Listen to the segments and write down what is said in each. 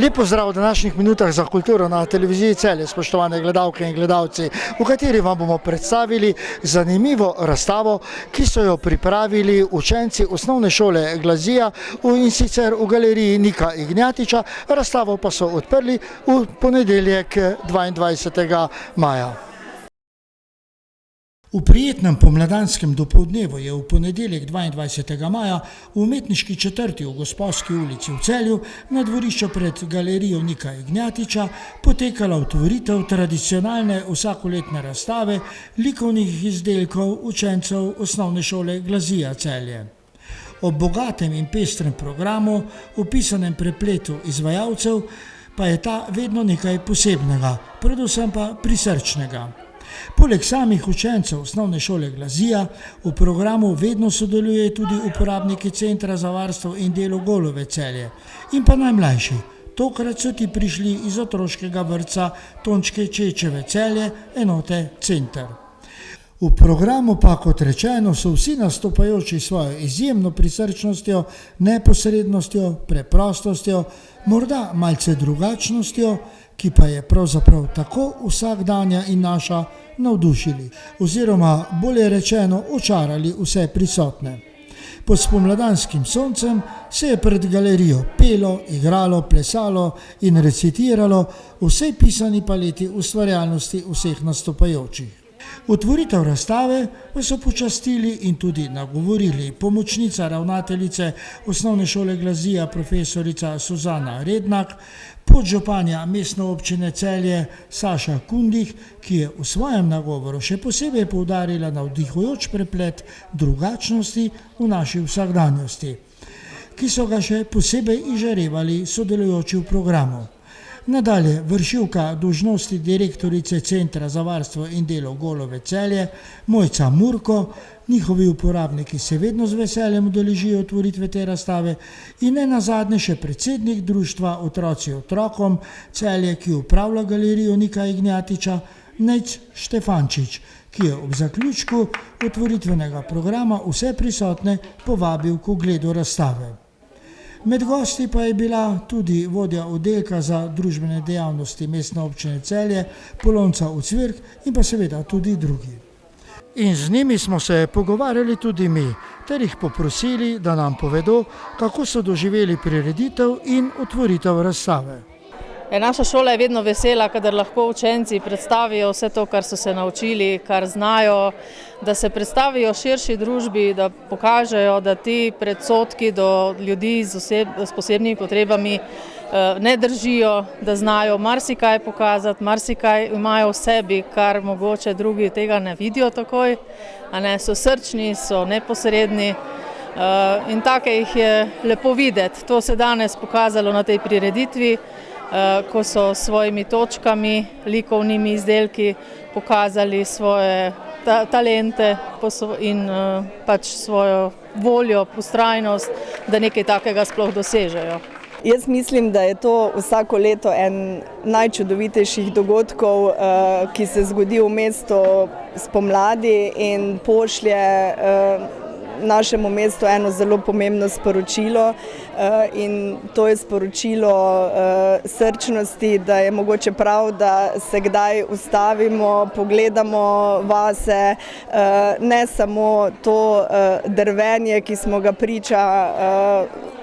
Lep pozdrav v današnjih minutah za kulturo na televiziji Celje, spoštovane gledalke in gledalci, v kateri vam bomo predstavili zanimivo razstavo, ki so jo pripravili učenci osnovne šole Glazija in sicer v galeriji Nika Ignjatiča. Razstavo pa so odprli v ponedeljek 22. maja. V prijetnem pomladanskem dopoldnevu je v ponedeljek 22. maja v umetniški četrti v Gosposki ulici v Celju na dvorišču pred galerijo Nika Ignjatiča potekala otvoritev tradicionalne vsakoletne razstave likovnih izdelkov učencev osnovne šole Glazija Celje. Ob bogatem in pestrem programu, opisanem prepletu izvajalcev, pa je ta vedno nekaj posebnega, predvsem pa prisrčnega. Poleg samih učencev osnovne šole Glazija v programu vedno sodelujejo tudi uporabniki Centra za varstvo in delo Golove Celje in pa najmlajši. Tokrat so ti prišli iz otroškega vrtca Tončke Čečeve Celje, enote Center. V programu pa, kot rečeno, so vsi nastopajoči svojo izjemno prisrčnostjo, neposrednostjo, preprostostjo, morda malce drugačnostjo, ki pa je pravzaprav tako vsakdanja in naša, navdušili oziroma bolje rečeno očarali vse prisotne. Pod spomladanskim soncem se je pred galerijo pelo, igralo, plesalo in recitiralo v vsej pisani paleti ustvarjalnosti vseh nastopajočih. Otvoritev razstave pa so počastili in tudi nagovorili pomočnica ravnateljice osnovne šole Glazija profesorica Suzana Rednak, podžupanja mestne občine Celje Saša Kundih, ki je v svojem nagovoru še posebej poudarila navdihujoč preplet drugačnosti v naši vsakdanjosti, ki so ga še posebej izžarevali sodelujoči v programu. Nadalje vršilka dolžnosti direktorice Centra za varstvo in delo Golove Celje Mojca Murko, njihovi uporabniki se vedno z veseljem udeležijo otvoritve te razstave in nenazadnje še predsednik društva Otroci otrokom Celje, ki upravlja galerijo Nika Ignjatiča, Nejc Štefančič, ki je ob zaključku otvoritvenega programa vse prisotne povabil k ogledu razstave. Med gosti pa je bila tudi vodja oddelka za družbene dejavnosti mestne občine Celje, Polonca Ucvirk in pa seveda tudi drugi. In z njimi smo se pogovarjali tudi mi, ter jih poprosili, da nam povedo, kako so doživeli prireditev in otvoritev razstave. Naša šola je vedno vesela, kadar lahko učenci predstavijo vse to, kar so se naučili, kar znajo, da se predstavijo širši družbi, da pokažejo, da ti predsodki do ljudi s posebnimi potrebami ne držijo, da znajo marsikaj pokazati, marsikaj imajo v sebi, kar mogoče drugi tega ne vidijo takoj, so srčni, so neposredni. In take jih je lepo videti. To se danes pokazalo na tej prireditvi, ko so s svojimi točkami, likovnimi izdelki pokazali svoje talente in pač svojo voljo, vztrajnost, da nekaj takega sploh dosežejo. Jaz mislim, da je to vsako leto en najčudovitejših dogodkov, ki se zgodi v mestu spomladi in pošlje našemu mestu eno zelo pomembno sporočilo in to je sporočilo srčnosti, da je mogoče prav, da se kdaj ustavimo, pogledamo vase, ne samo to drvenje, ki smo ga priča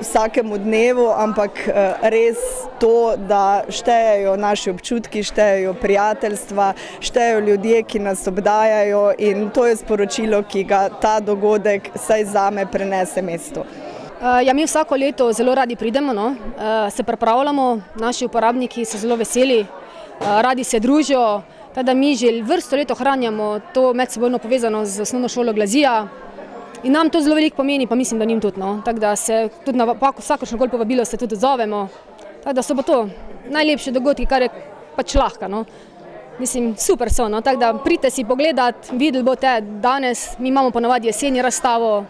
vsakemu dnevu, ampak res to, da štejejo naši občutki, štejejo prijateljstva, štejejo ljudje, ki nas obdajajo in to je sporočilo, ki ga ta dogodek vsaj zame prenese mestu. Mi vsako leto zelo radi pridemo, se pripravljamo, naši uporabniki so zelo veseli, radi se družijo, tako da mi že vrsto let ohranjamo to medsebojno povezano z osnovno šolo Glazija in nam to zelo veliko pomeni, pa mislim, da njim tudi. Tako da se tudi na vsakršnokoli povabilo se tudi odzovemo, tako da so pa to najlepši dogodki, kar je pač lahko. Mislim, super so, tako da pridite si pogledati, videli boste danes, mi imamo ponavadi jeseni razstavo,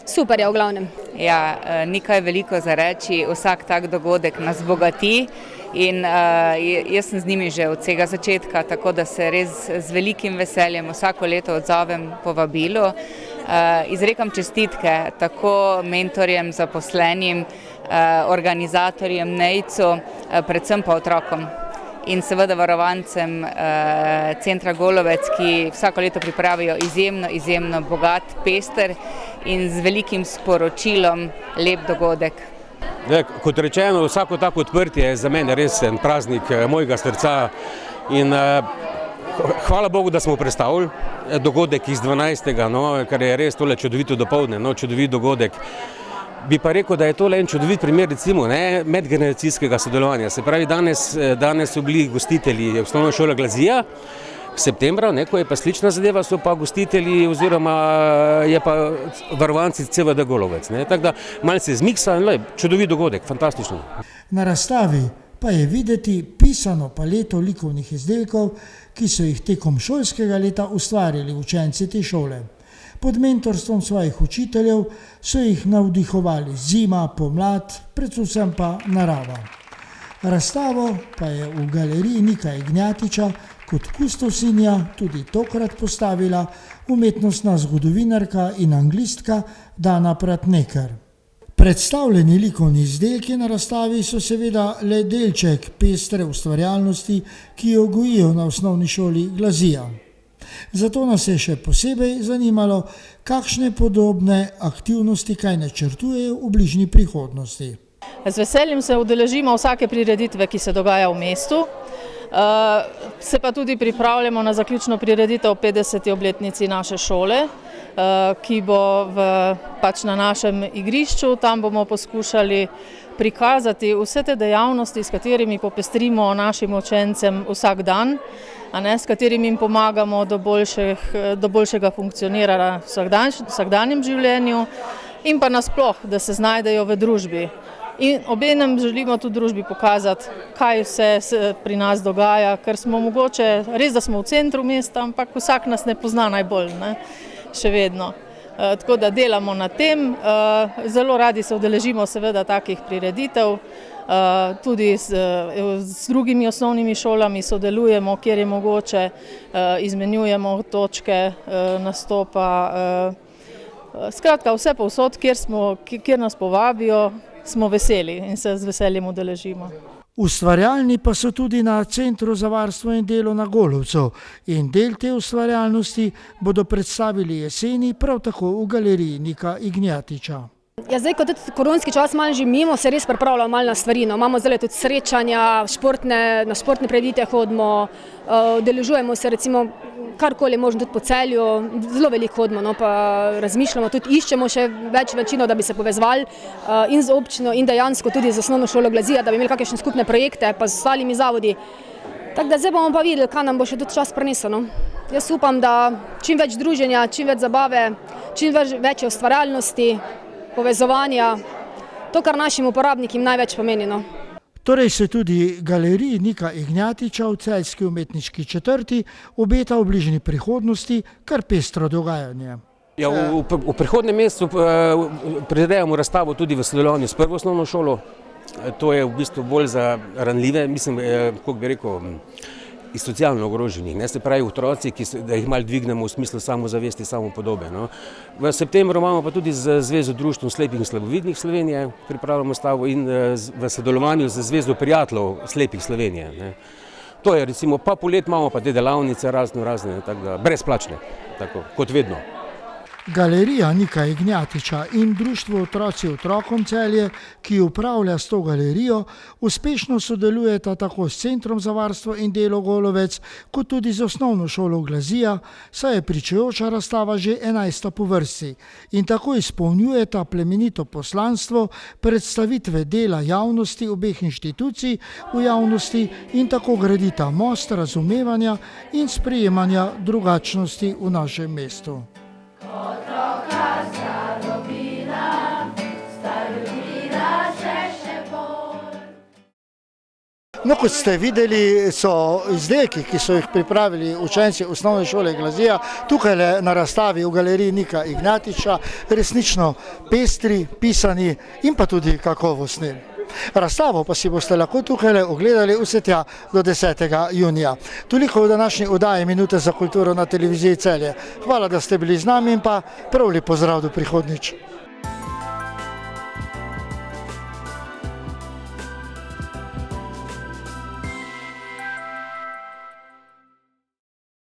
super je v glavnem. Ja, ni kaj veliko za reči, vsak tak dogodek nas bogati in jaz sem z njimi že od vsega začetka, tako da se res z velikim veseljem vsako leto odzovem povabilu. Izrekam čestitke tako mentorjem, zaposlenim, organizatorjem, Nejcu, predvsem pa otrokom. In seveda varovancem centra Golovec, ki vsako leto pripravijo izjemno bogat, pester in z velikim sporočilom lep dogodek. Kot rečeno, vsako tako odprtje je za mene res en praznik mojega srca in hvala Bogu, da smo predstavili dogodek iz 12. Kar je res tole čudovito dopoldne, čudovit dogodek. Bi pa rekel, da je to le en čudovit primer recimo medgeneracijskega sodelovanja. Se pravi, danes so bili gostitelji osnovne šole Glazija, septembra, ko je pa slična zadeva, so pa gostitelji oziroma je pa varovanci CVD Golovec. Tako da malce zmiksa in čudovit dogodek, fantastično. Na razstavi pa je videti pisano paleto likovnih izdelkov, ki so jih tekom šolskega leta ustvarili učenci te šole. Pod mentorstvom svojih učiteljev so jih navdihovali zima, pomlad, predvsem pa narava. Razstavo pa je v galeriji Nika Ignjatiča kot kustosinja tudi tokrat postavila umetnostna zgodovinarka in anglistka Dana Pratneker. Predstavljeni likovni izdelki na razstavi so seveda le delček pestre ustvarjalnosti, ki jo gojijo na osnovni šoli Glazija. Zato nas je še posebej zanimalo, kakšne podobne aktivnosti kaj načrtujejo v bližnji prihodnosti. Z veseljem se udeležimo vsake prireditve, ki se dogaja v mestu. Se pa tudi pripravljamo na zaključno prireditev 50. obletnici naše šole, ki bo na našem igrišču. Tam bomo poskušali prikazati vse te dejavnosti, s katerimi popestrimo našim učencem vsak dan, s katerimi jim pomagamo do boljšega funkcioniranja v vsakdanjem življenju in pa nasploh, da se znajdejo v družbi. In obenem želimo tudi družbi pokazati, kaj vse se pri nas dogaja, ker smo mogoče, res da smo v centru mesta, ampak vsak nas ne pozna najbolj, še vedno. Tako da delamo na tem, zelo radi se udeležimo seveda takih prireditev, tudi z drugimi osnovnimi šolami sodelujemo, kjer je mogoče, izmenjujemo točke nastopa. Skratka, vse povsod, kjer nas povabijo, smo veseli in se z veseljem udeležimo. Ustvarjalni pa so tudi na Centru za varstvo in delo na Golovcu in del te ustvarjalnosti bodo predstavili jeseni prav tako v galeriji Nika Ignjatiča. Zdaj, ko tudi koronski čas malo že mimo, se res pripravljamo malo na stvari. Imamo zdaj tudi srečanja, na športne prireditve hodimo, udeležujemo se recimo karkoli možno tudi po Celju, zelo veliko hodimo, pa razmišljamo, tudi iščemo še večino, da bi se povezvali in z občino in dejansko tudi z osnovno šolo Glazija, da bi imeli kakšne skupne projekte pa z ostalimi zavodi. Tako da zdaj bomo pa videli, kaj nam bo še tudi čas prinesel. Jaz upam, da čim več druženja, čim več zabave, čim več ustvarjalnosti, povezovanja, to, kar našim uporabnikom največ pomeni. Torej se tudi galeriji Nika Ignjatiča v celjski umetniški četrti obeta v bližnji prihodnosti kar pestro dogajanje. V prihodnjem mesecu prirejamo razstavo tudi v sodelovanju s prvo osnovno šolo. To je v bistvu bolj za ranljive, mislim, kako bi rekel, iz socialno ogroženih, se pravi otroci, da jih malo dvignemo v smislu samozavesti, samopodobe. V septembru imamo pa tudi z Zvezo društvom slepih in slabovidnih Slovenije pripravljamo stavo in v sodelovanju z Zvezo prijateljev slepih Slovenije. To je recimo, pa polet imamo pa te delavnice razne, tako da brezplačne, tako kot vedno. Galerija Nika Ignjatiča in Društvo Otroci otrokom Celje, ki upravlja s to galerijo, uspešno sodelujeta tako s Centrom za varstvo in delo Golovec, kot tudi z osnovno šolo Glazija, saj je pričujoča razstava že 11. po vrsti in tako izpolnjujeta plemenito poslanstvo predstavitve dela javnosti obeh inštitucij v javnosti in tako gradita most razumevanja in sprejemanja drugačnosti v našem mestu. Kot ste videli, so izdelki, ki so jih pripravili učenci osnovne šole Glazija, tukaj na razstavi v galeriji Nika Ignjatiča, resnično pestri, pisani in pa tudi kakovostni. Razstavo pa si boste lahko tukaj ogledali vse tja do 10. junija. Toliko v današnji oddaji Minute za kulturo na televiziji Celje. Hvala, da ste bili z nami in pa prav lep pozdrav do prihodnjič.